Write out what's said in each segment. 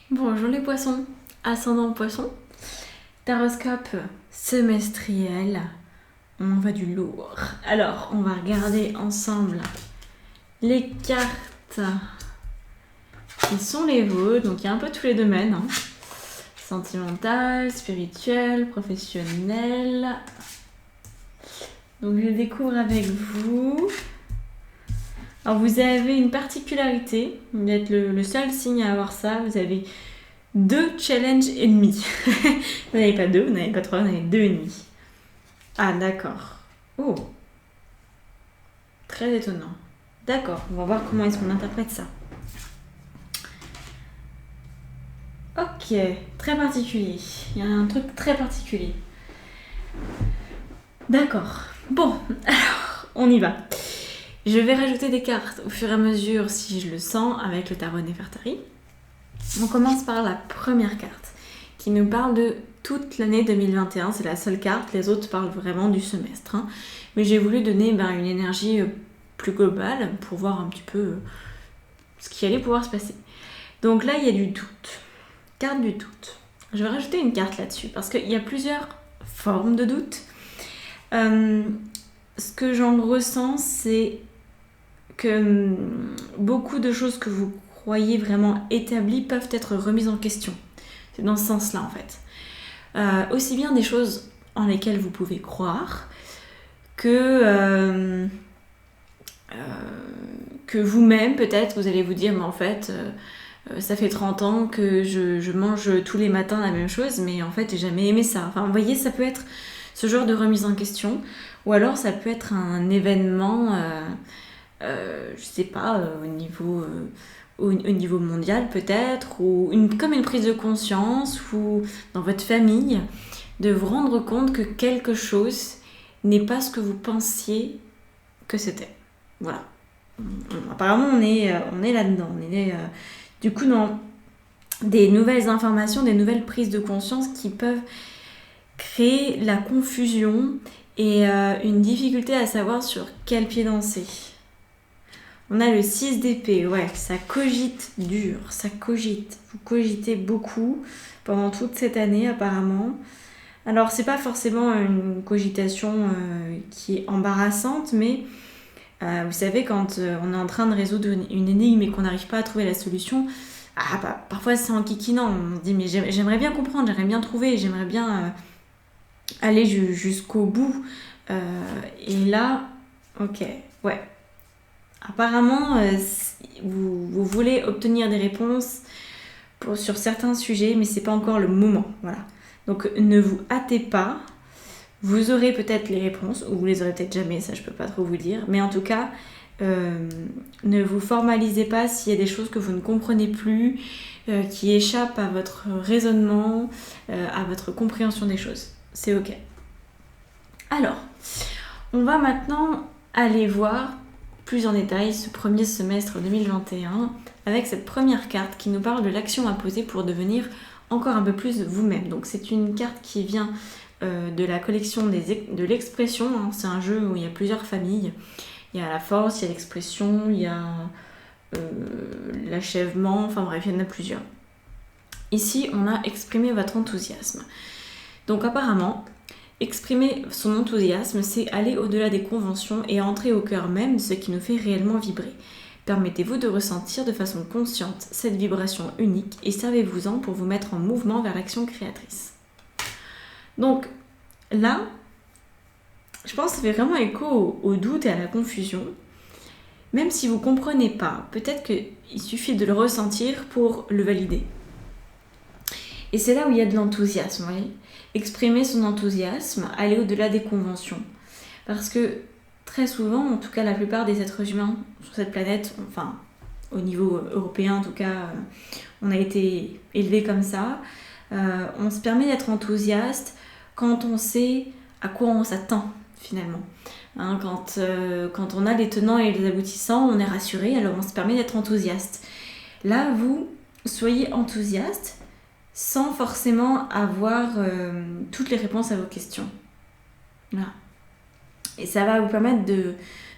Bonjour les poissons, ascendant poisson, taroscope semestriel, on va du lourd. Alors, on va regarder ensemble les cartes qui sont les vôtres, donc il y a un peu tous les domaines, sentimental, spirituel, professionnel. Donc je découvre avec vous. Alors vous avez une particularité, vous êtes le seul signe à avoir ça, vous avez 2 challenges ennemis. Vous n'avez pas 2, vous n'avez pas 3, vous en avez 2 ennemis. Ah d'accord. Oh. Très étonnant. D'accord, on va voir comment est-ce qu'on interprète ça. Ok, très particulier. Il y a un truc très particulier. D'accord. Bon, alors, on y va. Je vais rajouter des cartes au fur et à mesure si je le sens avec le tarot Nefertari. On commence par la première carte qui nous parle de toute l'année 2021. C'est la seule carte, les autres parlent vraiment du semestre. Mais j'ai voulu donner une énergie plus globale pour voir un petit peu ce qui allait pouvoir se passer. Donc là, il y a du doute. Carte du doute. Je vais rajouter une carte là-dessus parce qu'il y a plusieurs formes de doute. Ce que j'en ressens, c'est que beaucoup de choses que vous croyez vraiment établies peuvent être remises en question. C'est dans ce sens-là en fait. Aussi bien des choses en lesquelles vous pouvez croire que vous-même peut-être vous allez vous dire mais en fait ça fait 30 ans que je mange tous les matins la même chose mais en fait j'ai jamais aimé ça. Enfin vous voyez, ça peut être ce genre de remise en question ou alors ça peut être un événement je sais pas, au niveau mondial peut-être, ou comme une prise de conscience, ou dans votre famille, de vous rendre compte que quelque chose n'est pas ce que vous pensiez que c'était. Voilà. Apparemment, on est là-dedans. On est du coup dans des nouvelles informations, des nouvelles prises de conscience qui peuvent créer la confusion et une difficulté à savoir sur quel pied danser. On a le 6 d'épée, ouais, ça cogite dur, ça cogite. Vous cogitez beaucoup pendant toute cette année apparemment. Alors c'est pas forcément une cogitation qui est embarrassante, mais vous savez quand on est en train de résoudre une énigme et qu'on n'arrive pas à trouver la solution, parfois c'est en kikinant, on se dit mais j'aimerais bien comprendre, j'aimerais bien trouver, j'aimerais bien aller jusqu'au bout. Et là, ok, ouais. Apparemment, vous voulez obtenir des réponses sur certains sujets, mais c'est pas encore le moment. Voilà. Donc ne vous hâtez pas. Vous aurez peut-être les réponses, ou vous les aurez peut-être jamais, ça je peux pas trop vous dire. Mais en tout cas, ne vous formalisez pas s'il y a des choses que vous ne comprenez plus, qui échappent à votre raisonnement, à votre compréhension des choses. C'est ok. Alors, on va maintenant aller voir plus en détail ce premier semestre 2021 avec cette première carte qui nous parle de l'action à poser pour devenir encore un peu plus vous-même. Donc c'est une carte qui vient de la collection de l'expression. C'est un jeu où il y a plusieurs familles. Il y a la force, il y a l'expression, il y a l'achèvement, enfin bref, il y en a plusieurs. Ici, on a exprimé votre enthousiasme. Donc apparemment, exprimer son enthousiasme, c'est aller au-delà des conventions et entrer au cœur même de ce qui nous fait réellement vibrer. Permettez-vous de ressentir de façon consciente cette vibration unique et servez-vous-en pour vous mettre en mouvement vers l'action créatrice. Donc là, je pense que ça fait vraiment écho au doute et à la confusion. Même si vous ne comprenez pas, peut-être qu'il suffit de le ressentir pour le valider. Et c'est là où il y a de l'enthousiasme, vous voyez. Exprimer son enthousiasme, aller au-delà des conventions. Parce que très souvent, en tout cas la plupart des êtres humains sur cette planète, enfin au niveau européen en tout cas, on a été élevés comme ça, on se permet d'être enthousiaste quand on sait à quoi on s'attend finalement. Quand on a les tenants et les aboutissants, on est rassuré, alors on se permet d'être enthousiaste. Là, vous, soyez enthousiaste, sans forcément avoir toutes les réponses à vos questions. Voilà. Et ça va vous permettre de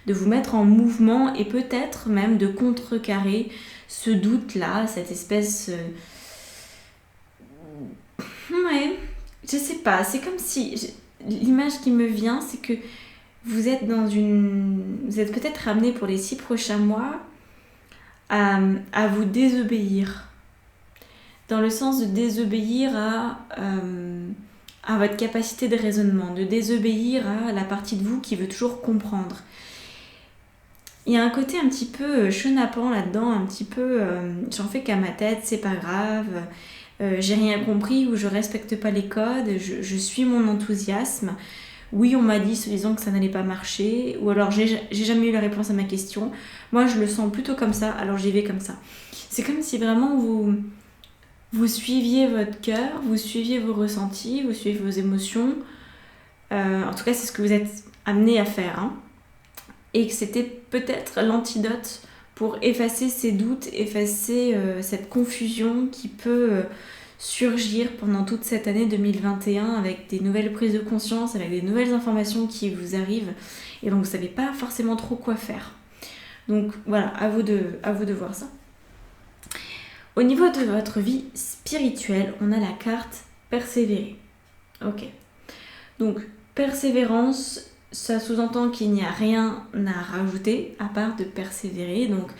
vous mettre en mouvement et peut-être même de contrecarrer ce doute-là, cette espèce je sais pas, c'est comme si... L'image qui me vient, c'est que vous êtes vous êtes peut-être amené pour les 6 prochains mois à vous désobéir. Dans le sens de désobéir à votre capacité de raisonnement, de désobéir à la partie de vous qui veut toujours comprendre. Il y a un côté un petit peu chenapan là-dedans, un petit peu j'en fais qu'à ma tête, c'est pas grave, j'ai rien compris ou je respecte pas les codes, je suis mon enthousiasme. Oui, on m'a dit soi-disant que ça n'allait pas marcher, ou alors j'ai jamais eu la réponse à ma question. Moi, je le sens plutôt comme ça, alors j'y vais comme ça. C'est comme si vraiment vous suiviez votre cœur, vous suiviez vos ressentis, vous suiviez vos émotions. En tout cas, c'est ce que vous êtes amené à faire. Hein. Et que c'était peut-être l'antidote pour effacer ces doutes, effacer cette confusion qui peut surgir pendant toute cette année 2021 avec des nouvelles prises de conscience, avec des nouvelles informations qui vous arrivent. Et donc, vous ne savez pas forcément trop quoi faire. Donc, voilà, à vous de voir ça. Au niveau de votre vie spirituelle, on a la carte persévérer. Ok. Donc, persévérance, ça sous-entend qu'il n'y a rien à rajouter à part de persévérer. Donc,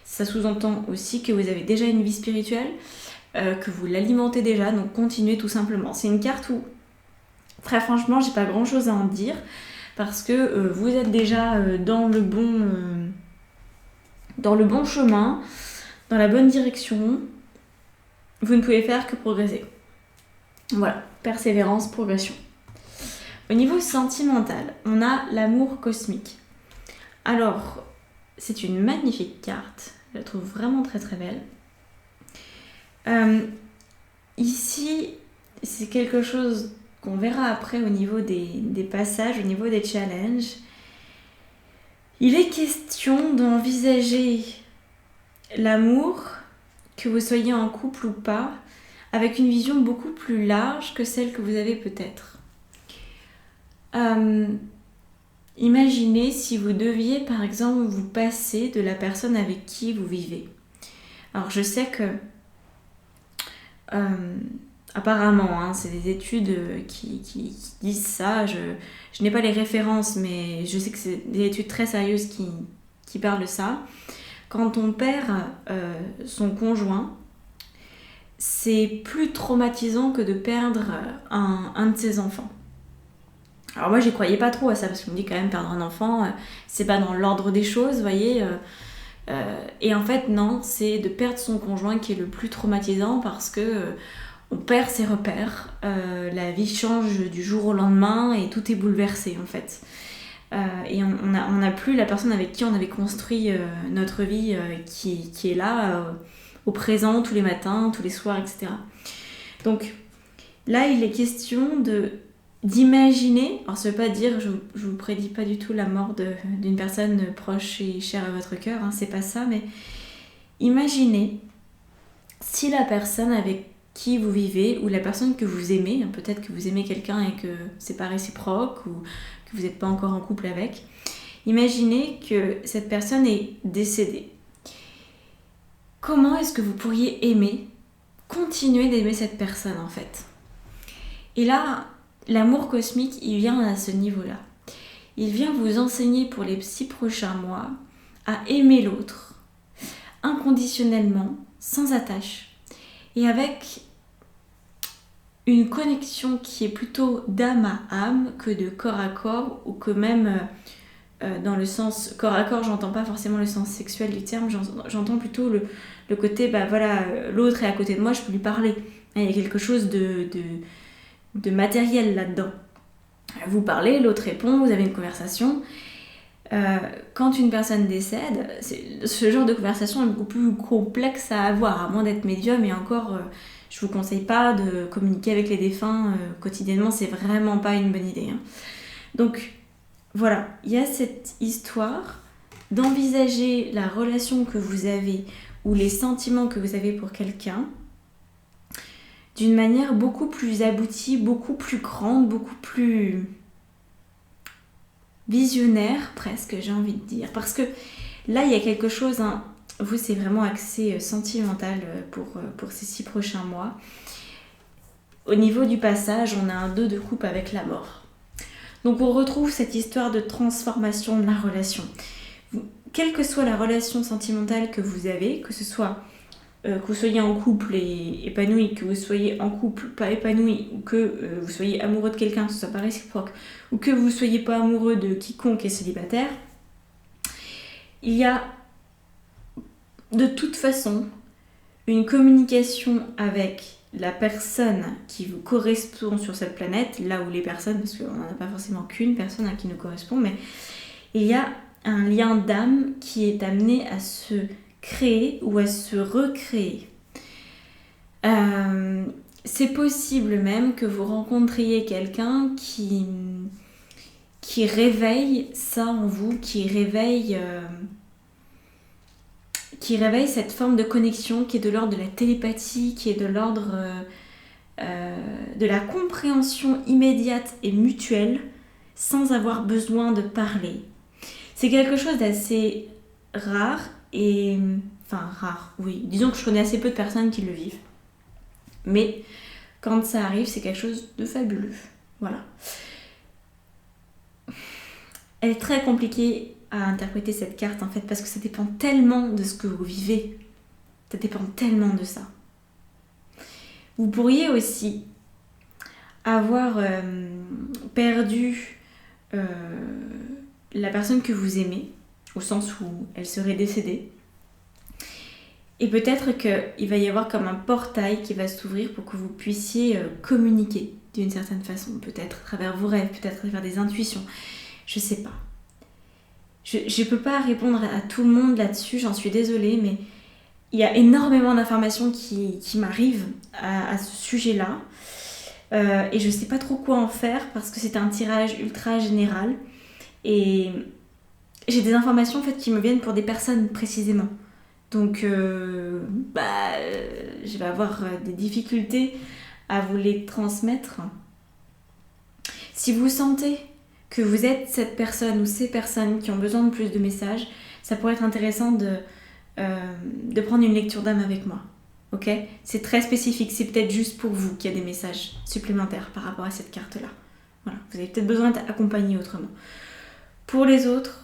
ça sous-entend aussi que vous avez déjà une vie spirituelle, que vous l'alimentez déjà, donc continuez tout simplement. C'est une carte où, très franchement, j'ai pas grand-chose à en dire parce que vous êtes déjà dans le bon chemin, dans la bonne direction. Vous ne pouvez faire que progresser. Voilà, persévérance, progression. Au niveau sentimental, on a l'amour cosmique. Alors, c'est une magnifique carte. Je la trouve vraiment très très belle. Ici, c'est quelque chose qu'on verra après au niveau des passages, au niveau des challenges. Il est question d'envisager l'amour, que vous soyez en couple ou pas, avec une vision beaucoup plus large que celle que vous avez peut-être. Imaginez si vous deviez par exemple vous passer de la personne avec qui vous vivez. Alors je sais que apparemment, hein, c'est des études qui disent ça, je n'ai pas les références mais je sais que c'est des études très sérieuses qui parlent de ça. Quand on perd son conjoint, c'est plus traumatisant que de perdre un de ses enfants. Alors moi, j'y croyais pas trop à ça, parce qu'on me dit quand même perdre un enfant, c'est pas dans l'ordre des choses, vous voyez. Et en fait, non, c'est de perdre son conjoint qui est le plus traumatisant, parce que on perd ses repères, la vie change du jour au lendemain, et tout est bouleversé, en fait. Et on n'a plus la personne avec qui on avait construit notre vie qui est là, au présent, tous les matins, tous les soirs, etc. Donc là, il est question d'imaginer, alors ça veut pas dire, je vous prédis pas du tout la mort d'une personne proche et chère à votre cœur, hein, c'est pas ça, mais imaginez si la personne avec qui vous vivez, ou la personne que vous aimez, peut-être que vous aimez quelqu'un et que c'est pas réciproque, ou que vous n'êtes pas encore en couple avec, imaginez que cette personne est décédée. Comment est-ce que vous pourriez continuer d'aimer cette personne en fait? Et là, l'amour cosmique, il vient à ce niveau-là. Il vient vous enseigner pour les 6 prochains mois à aimer l'autre, inconditionnellement, sans attache, et avec une connexion qui est plutôt d'âme à âme que de corps à corps, ou que même dans le sens corps à corps, j'entends pas forcément le sens sexuel du terme, j'entends plutôt le côté, l'autre est à côté de moi, je peux lui parler. Il y a quelque chose de matériel là-dedans. Vous parlez, l'autre répond, vous avez une conversation. Quand une personne décède, ce genre de conversation est beaucoup plus complexe à avoir, à moins d'être médium, et encore, je vous conseille pas de communiquer avec les défunts quotidiennement, c'est vraiment pas une bonne idée. Hein. Donc voilà, il y a cette histoire d'envisager la relation que vous avez ou les sentiments que vous avez pour quelqu'un d'une manière beaucoup plus aboutie, beaucoup plus grande, beaucoup plus visionnaire presque, j'ai envie de dire. Parce que là, il y a quelque chose, hein, vous, c'est vraiment axé sentimental pour ces 6 prochains mois. au niveau du passage, on a un 2 de coupe avec la mort. Donc on retrouve cette histoire de transformation de la relation. Quelle que soit la relation sentimentale que vous avez, que ce soit que vous soyez en couple et épanoui, que vous soyez en couple pas épanoui, ou que vous soyez amoureux de quelqu'un, que ce soit pas réciproque, ou que vous soyez pas amoureux de quiconque est célibataire, il y a de toute façon une communication avec la personne qui vous correspond sur cette planète, là où les personnes, parce qu'on n'en a pas forcément qu'une personne qui nous correspond, mais il y a un lien d'âme qui est amené à se créer ou à se recréer. C'est possible même que vous rencontriez quelqu'un qui réveille ça en vous, qui réveille cette forme de connexion qui est de l'ordre de la télépathie, qui est de l'ordre de la compréhension immédiate et mutuelle sans avoir besoin de parler. C'est quelque chose d'assez rare et... Enfin, rare, oui. Disons que je connais assez peu de personnes qui le vivent. Mais quand ça arrive, c'est quelque chose de fabuleux. Voilà. Elle est très compliquée à interpréter cette carte en fait parce que ça dépend tellement de ce que vous vivez. Ça dépend tellement de ça. Vous pourriez aussi avoir perdu la personne que vous aimez, au sens où elle serait décédée. Et peut-être qu'il va y avoir comme un portail qui va s'ouvrir pour que vous puissiez communiquer d'une certaine façon. Peut-être à travers vos rêves, peut-être à travers des intuitions. Je sais pas. Je peux pas répondre à tout le monde là-dessus, j'en suis désolée, mais il y a énormément d'informations qui m'arrivent à ce sujet-là. Et je sais pas trop quoi en faire parce que c'est un tirage ultra général. Et j'ai des informations en fait qui me viennent pour des personnes précisément. Donc je vais avoir des difficultés à vous les transmettre. Si vous sentez que vous êtes cette personne ou ces personnes qui ont besoin de plus de messages, ça pourrait être intéressant de prendre une lecture d'âme avec moi. Ok ? C'est très spécifique, c'est peut-être juste pour vous qu'il y a des messages supplémentaires par rapport à cette carte-là. Voilà, vous avez peut-être besoin d'être accompagné autrement. Pour les autres,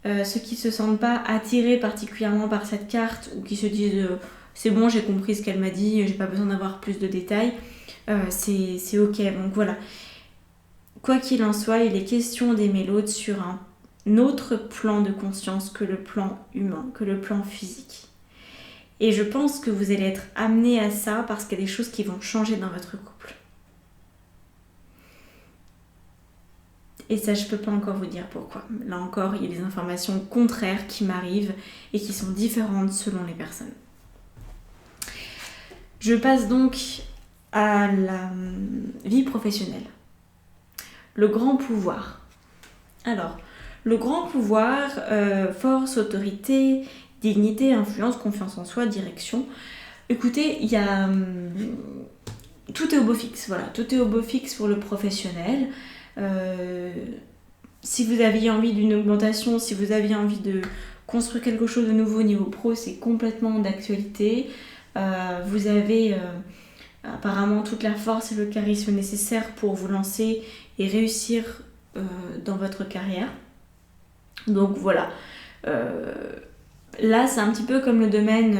ceux qui ne se sentent pas attirés particulièrement par cette carte ou qui se disent c'est bon, j'ai compris ce qu'elle m'a dit, j'ai pas besoin d'avoir plus de détails, c'est ok. Donc voilà. Quoi qu'il en soit, il est question d'aimer l'autre sur un autre plan de conscience que le plan humain, que le plan physique. Et je pense que vous allez être amené à ça parce qu'il y a des choses qui vont changer dans votre couple. Et ça, je peux pas encore vous dire pourquoi. Là encore, il y a des informations contraires qui m'arrivent et qui sont différentes selon les personnes. Je passe donc à la vie professionnelle. Le grand pouvoir. Alors, le grand pouvoir, force, autorité, dignité, influence, confiance en soi, direction. Écoutez, il y a... tout est au beau fixe, voilà. Tout est au beau fixe pour le professionnel. Si vous aviez envie d'une augmentation, si vous aviez envie de construire quelque chose de nouveau au niveau pro, c'est complètement d'actualité. Vous avez apparemment toute la force et le charisme nécessaires pour vous lancer et réussir dans votre carrière. Donc voilà. Là, c'est un petit peu comme le domaine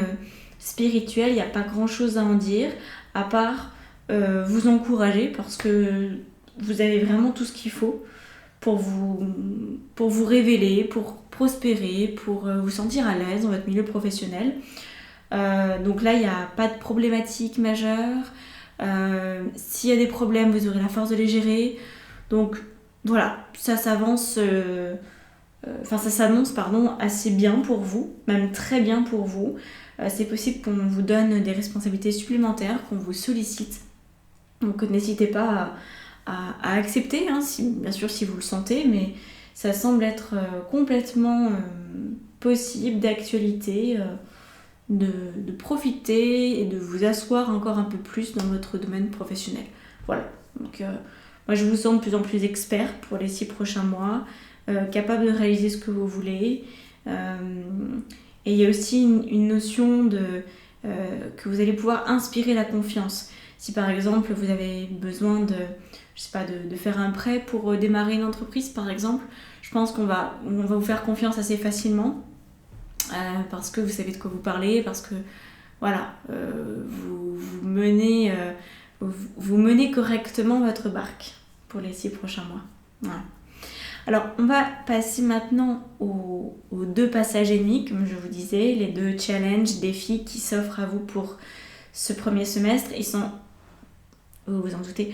spirituel, il n'y a pas grand chose à en dire, à part vous encourager parce que vous avez vraiment tout ce qu'il faut pour vous révéler, pour prospérer, pour vous sentir à l'aise dans votre milieu professionnel. Donc là, il n'y a pas de problématique majeure. S'il y a des problèmes, vous aurez la force de les gérer. Donc voilà, ça s'avance... ça s'annonce assez bien pour vous, même très bien pour vous. C'est possible qu'on vous donne des responsabilités supplémentaires, qu'on vous sollicite. Donc n'hésitez pas à accepter, hein, bien sûr si vous le sentez, mais ça semble être complètement possible, d'actualité, de profiter et de vous asseoir encore un peu plus dans votre domaine professionnel. Voilà, donc moi je vous sens de plus en plus expert pour les 6 prochains mois, capable de réaliser ce que vous voulez. Et il y a aussi une notion que vous allez pouvoir inspirer la confiance. Si par exemple vous avez besoin je sais pas, de faire un prêt pour démarrer une entreprise par exemple, je pense on va vous faire confiance assez facilement parce que vous savez de quoi vous parlez, parce que voilà, vous menez correctement votre barque pour les 6 prochains mois. Voilà. Alors, on va passer maintenant aux 2 passages ennemis, comme je vous disais, les 2 challenges, défis qui s'offrent à vous pour ce premier semestre. Ils sont, vous vous en doutez,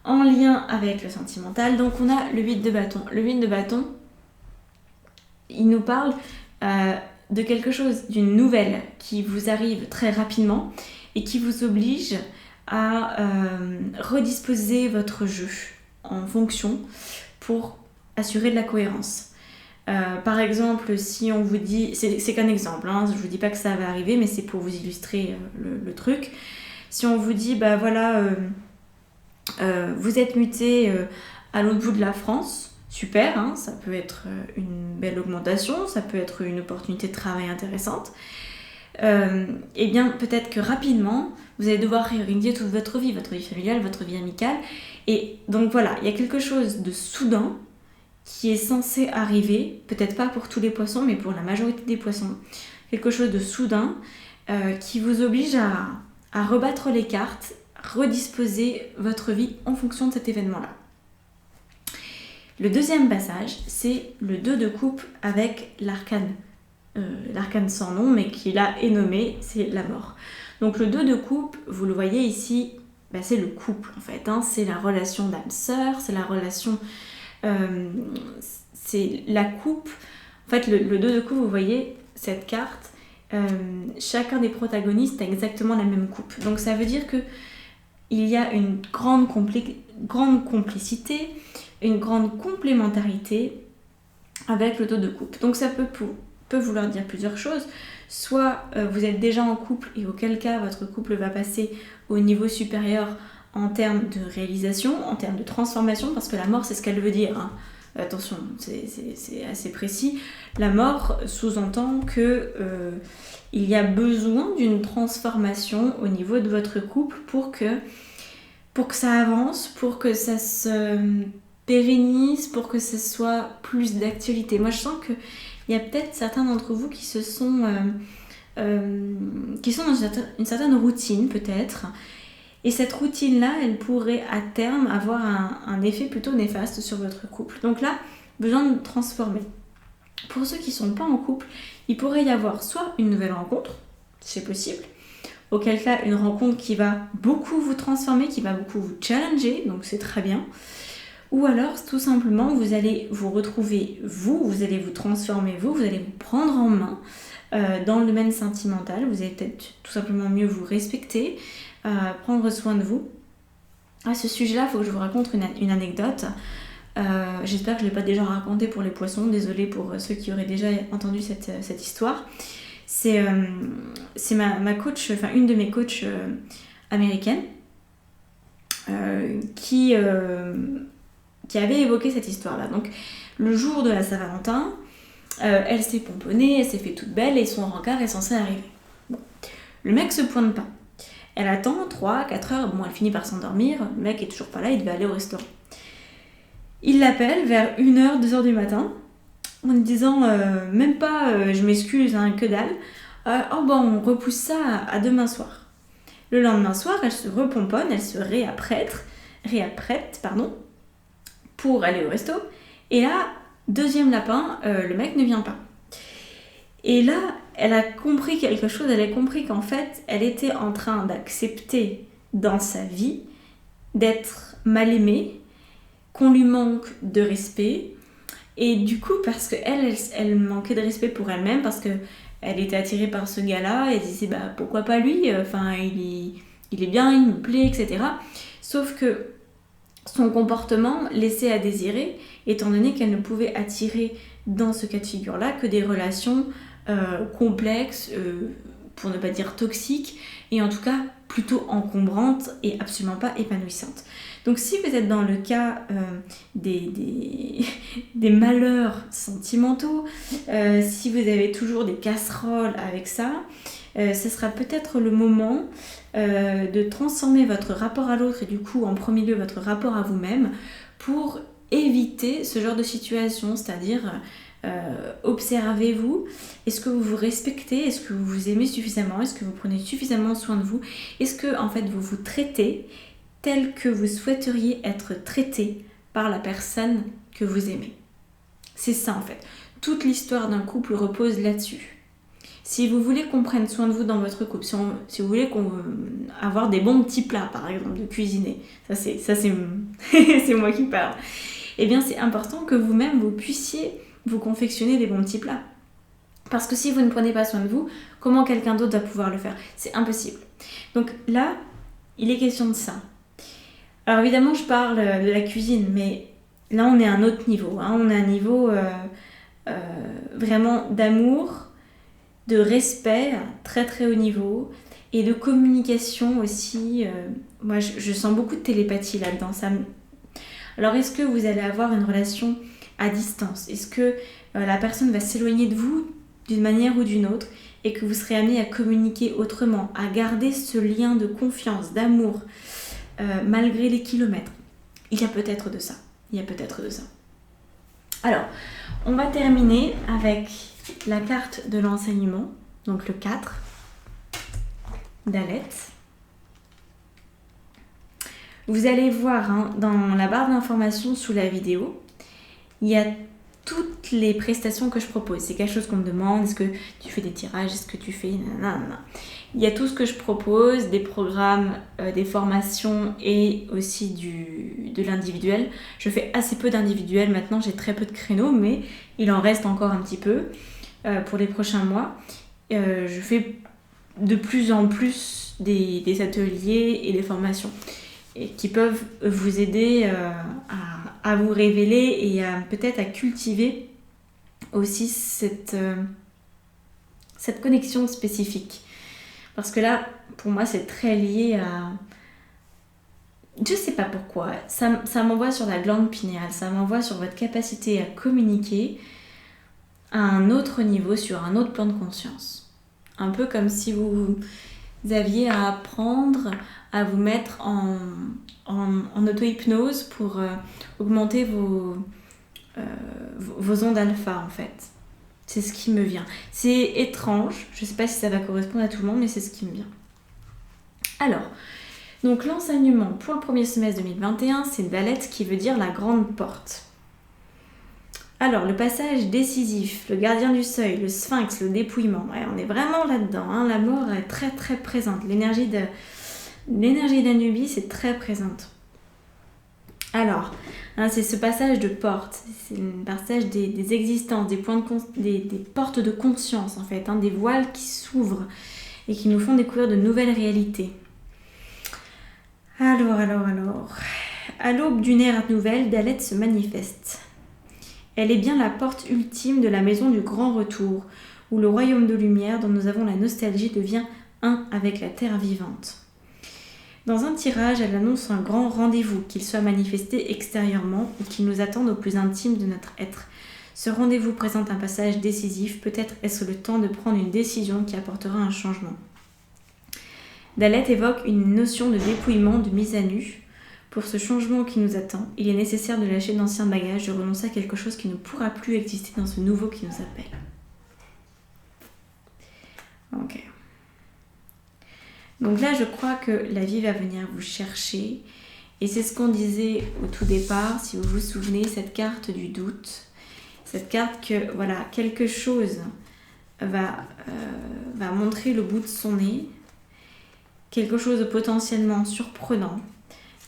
en lien avec le sentimental. Donc, on a le 8 de bâton. Le 8 de bâton, il nous parle de quelque chose, d'une nouvelle qui vous arrive très rapidement et qui vous oblige à redisposer votre jeu en fonction pour assurer de la cohérence. Par exemple, si on vous dit, c'est qu'un exemple, hein, je ne vous dis pas que ça va arriver, mais c'est pour vous illustrer le truc. Si on vous dit, bah voilà, vous êtes muté à l'autre bout de la France, super, hein, ça peut être une belle augmentation, ça peut être une opportunité de travail intéressante. Et bien peut-être que rapidement, vous allez devoir réorganiser toute votre vie familiale, votre vie amicale. Et donc voilà, il y a quelque chose de soudain qui est censé arriver, peut-être pas pour tous les poissons, mais pour la majorité des poissons. Quelque chose de soudain qui vous oblige à rebattre les cartes, redisposer votre vie en fonction de cet événement-là. Le deuxième passage, c'est le 2 de coupe avec l'arcane. L'arcane sans nom, mais qui là est nommé, c'est la mort. Donc le 2 de coupe, vous le voyez ici, bah, c'est le couple en fait, hein, c'est la relation d'âme-sœur, c'est la relation... c'est la coupe. En fait, le 2 de coupe, vous voyez, cette carte, chacun des protagonistes a exactement la même coupe. Donc ça veut dire que il y a une grande complicité, une grande complémentarité avec le 2 de coupe. Donc ça peut vouloir dire plusieurs choses. Soit vous êtes déjà en couple et auquel cas votre couple va passer au niveau supérieur en termes de réalisation, en termes de transformation, parce que la mort c'est ce qu'elle veut dire, hein. Attention, c'est assez précis. La mort sous-entend que il y a besoin d'une transformation au niveau de votre couple pour que ça avance, pour que ça se pérennise, pour que ce soit plus d'actualité. Moi je sens que il y a peut-être certains d'entre vous qui sont dans une certaine routine peut-être. Et cette routine-là, elle pourrait à terme avoir un effet plutôt néfaste sur votre couple. Donc là, besoin de transformer. Pour ceux qui ne sont pas en couple, il pourrait y avoir soit une nouvelle rencontre, c'est possible, auquel cas une rencontre qui va beaucoup vous transformer, qui va beaucoup vous challenger, donc c'est très bien. Ou alors, tout simplement, vous allez vous retrouver vous allez vous transformer vous allez vous prendre en main dans le domaine sentimental. Vous allez peut-être tout simplement mieux vous respecter, prendre soin de vous. À ce sujet-là, il faut que je vous raconte une anecdote. J'espère que je ne l'ai pas déjà racontée pour les poissons. Désolée pour ceux qui auraient déjà entendu cette histoire. C'est ma coach, enfin une de mes coachs américaines qui avait évoqué cette histoire-là. Donc, le jour de la Saint-Valentin, elle s'est pomponnée, elle s'est fait toute belle et son rencard est censé arriver. Bon. Le mec se pointe pas. Elle attend 3-4 heures, bon, elle finit par s'endormir, le mec est toujours pas là, il devait aller au restaurant. Il l'appelle vers 1h, 2h du matin, en lui disant même pas je m'excuse, hein, que dalle. Oh bon, on repousse ça à demain soir. Le lendemain soir, elle se repomponne, elle se réapprête, pour aller au resto. Et là, deuxième lapin, le mec ne vient pas. Et là, elle a compris quelque chose, elle a compris qu'en fait, elle était en train d'accepter dans sa vie d'être mal aimée, qu'on lui manque de respect. Et du coup, parce qu'elle manquait de respect pour elle-même, parce qu'elle était attirée par ce gars-là, elle disait bah pourquoi pas lui, enfin il est bien, il me plaît, etc. Sauf que son comportement laissait à désirer, étant donné qu'elle ne pouvait attirer dans ce cas de figure-là que des relations complexes, pour ne pas dire toxiques, et en tout cas plutôt encombrantes et absolument pas épanouissantes. Donc si vous êtes dans le cas des malheurs sentimentaux, si vous avez toujours des casseroles avec ça, ce sera peut-être le moment de transformer votre rapport à l'autre et du coup en premier lieu votre rapport à vous-même pour éviter ce genre de situation, c'est-à-dire observez-vous, est-ce que vous vous respectez, est-ce que vous vous aimez suffisamment, est-ce que vous prenez suffisamment soin de vous, est-ce que en fait vous vous traitez tel que vous souhaiteriez être traité par la personne que vous aimez. C'est ça en fait. Toute l'histoire d'un couple repose là-dessus. Si vous voulez qu'on prenne soin de vous dans votre couple, si vous voulez avoir des bons petits plats par exemple, de cuisiner, ça c'est c'est moi qui parle, eh bien c'est important que vous-même vous puissiez vous confectionner des bons petits plats. Parce que si vous ne prenez pas soin de vous, comment quelqu'un d'autre va pouvoir le faire? C'est impossible. Donc là, il est question de ça. Alors évidemment, je parle de la cuisine, mais là, on est à un autre niveau. Hein. On est à un niveau vraiment d'amour, de respect, très très haut niveau, et de communication aussi. Moi, je sens beaucoup de télépathie là-dedans. Alors, est-ce que vous allez avoir une relation à distance? Est-ce que la personne va s'éloigner de vous d'une manière ou d'une autre et que vous serez amené à communiquer autrement, à garder ce lien de confiance, d'amour, malgré les kilomètres? Il y a peut-être de ça. Alors, on va terminer avec la carte de l'enseignement, donc le 4 d'Alet. Vous allez voir hein, dans la barre d'informations sous la vidéo, il y a toutes les prestations que je propose. C'est quelque chose qu'on me demande, est-ce que tu fais des tirages, est-ce que tu fais... Il y a tout ce que je propose, des programmes, des formations et aussi de l'individuel. Je fais assez peu d'individuel maintenant, j'ai très peu de créneaux, mais il en reste encore un petit peu pour les prochains mois. Je fais de plus en plus des ateliers et des formations et qui peuvent vous aider à vous révéler et peut-être à cultiver aussi cette connexion spécifique. Parce que là, pour moi, c'est très lié à... Je sais pas pourquoi. Ça m'envoie sur la glande pinéale, ça m'envoie sur votre capacité à communiquer à un autre niveau, sur un autre plan de conscience. Un peu comme si vous aviez à apprendre à vous mettre en auto-hypnose pour augmenter vos ondes alpha en fait. C'est ce qui me vient. C'est étrange, je ne sais pas si ça va correspondre à tout le monde, mais c'est ce qui me vient. Alors, donc l'enseignement pour le premier semestre 2021, c'est Dalet qui veut dire la grande porte. Alors, le passage décisif, le gardien du seuil, le sphinx, le dépouillement, ouais, on est vraiment là-dedans. Hein, la mort est très très présente. L'énergie d'Anubis est très présente. Alors, hein, c'est ce passage de porte, c'est le passage des existences, des portes de conscience en fait, hein, des voiles qui s'ouvrent et qui nous font découvrir de nouvelles réalités. Alors, à l'aube d'une ère nouvelle, Dalet se manifeste. Elle est bien la porte ultime de la maison du grand retour, où le royaume de lumière dont nous avons la nostalgie devient un avec la terre vivante. Dans un tirage, elle annonce un grand rendez-vous, qu'il soit manifesté extérieurement ou qu'il nous attende au plus intime de notre être. Ce rendez-vous présente un passage décisif, peut-être est-ce le temps de prendre une décision qui apportera un changement. Dalet évoque une notion de dépouillement, de mise à nu. Pour ce changement qui nous attend, il est nécessaire de lâcher d'anciens bagages, de renoncer à quelque chose qui ne pourra plus exister dans ce nouveau qui nous appelle. Ok. Donc là, je crois que la vie va venir vous chercher. Et c'est ce qu'on disait au tout départ, si vous vous souvenez, cette carte du doute. Cette carte que, voilà, quelque chose va montrer le bout de son nez. Quelque chose de potentiellement surprenant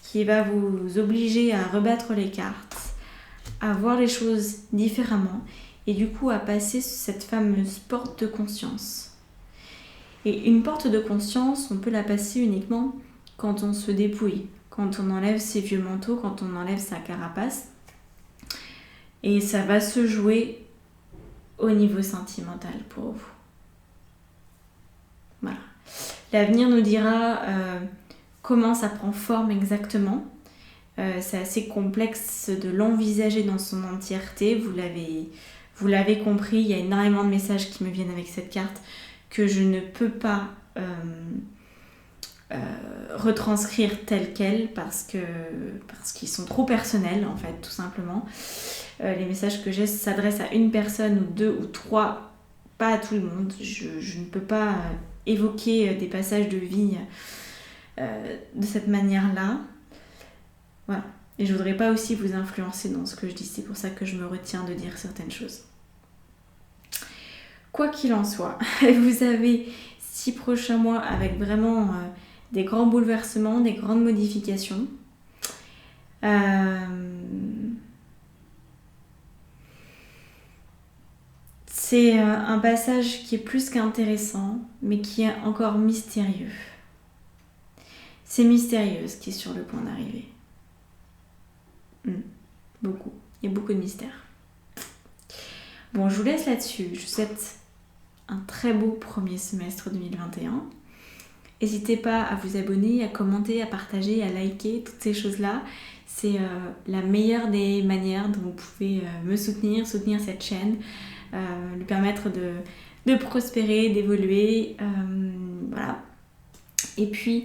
qui va vous obliger à rebattre les cartes, à voir les choses différemment et du coup à passer cette fameuse porte de conscience. Et une porte de conscience, on peut la passer uniquement quand on se dépouille, quand on enlève ses vieux manteaux, quand on enlève sa carapace. Et ça va se jouer au niveau sentimental pour vous. Voilà. L'avenir nous dira comment ça prend forme exactement. C'est assez complexe de l'envisager dans son entièreté. Vous l'avez compris, il y a énormément de messages qui me viennent avec cette carte que je ne peux pas retranscrire tels quels parce qu'ils sont trop personnels en fait, tout simplement. Les messages que j'ai s'adressent à une personne ou deux ou trois, pas à tout le monde. Je ne peux pas évoquer des passages de vie de cette manière-là. Voilà. Et je voudrais pas aussi vous influencer dans ce que je dis, c'est pour ça que je me retiens de dire certaines choses. Quoi qu'il en soit, vous avez 6 prochains mois avec vraiment des grands bouleversements, des grandes modifications. C'est un passage qui est plus qu'intéressant, mais qui est encore mystérieux. C'est mystérieux ce qui est sur le point d'arriver. Beaucoup. Il y a beaucoup de mystères. Bon, je vous laisse là-dessus. Je vous souhaite un très beau premier semestre 2021. N'hésitez pas à vous abonner, à commenter, à partager, à liker, toutes ces choses-là. C'est la meilleure des manières dont vous pouvez me soutenir cette chaîne, lui permettre de prospérer, d'évoluer. Voilà. Et puis,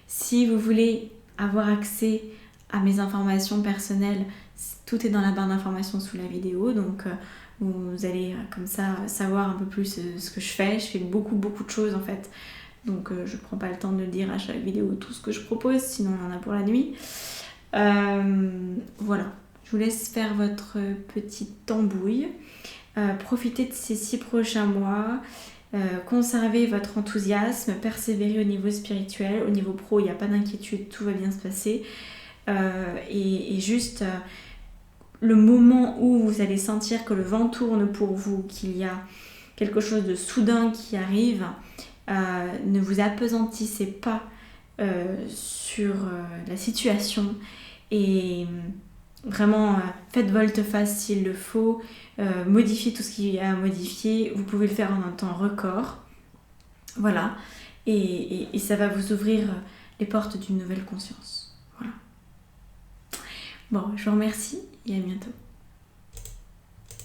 si vous voulez avoir accès à mes informations personnelles, tout est dans la barre d'informations sous la vidéo. Donc, vous allez comme ça savoir un peu plus ce que je fais. Je fais beaucoup de choses en fait. Donc je prends pas le temps de dire à chaque vidéo tout ce que je propose, sinon il y en a pour la nuit. Voilà, je vous laisse faire votre petite tambouille. Profitez de ces 6 prochains mois. Conservez votre enthousiasme, persévérez au niveau spirituel. Au niveau pro, il n'y a pas d'inquiétude, tout va bien se passer. Et juste... le moment où vous allez sentir que le vent tourne pour vous, qu'il y a quelque chose de soudain qui arrive, ne vous appesantissez pas sur la situation et vraiment faites volte-face s'il le faut, modifiez tout ce qu'il y a à modifier, vous pouvez le faire en un temps record, voilà, et ça va vous ouvrir les portes d'une nouvelle conscience. Voilà. Bon, je vous remercie et à bientôt.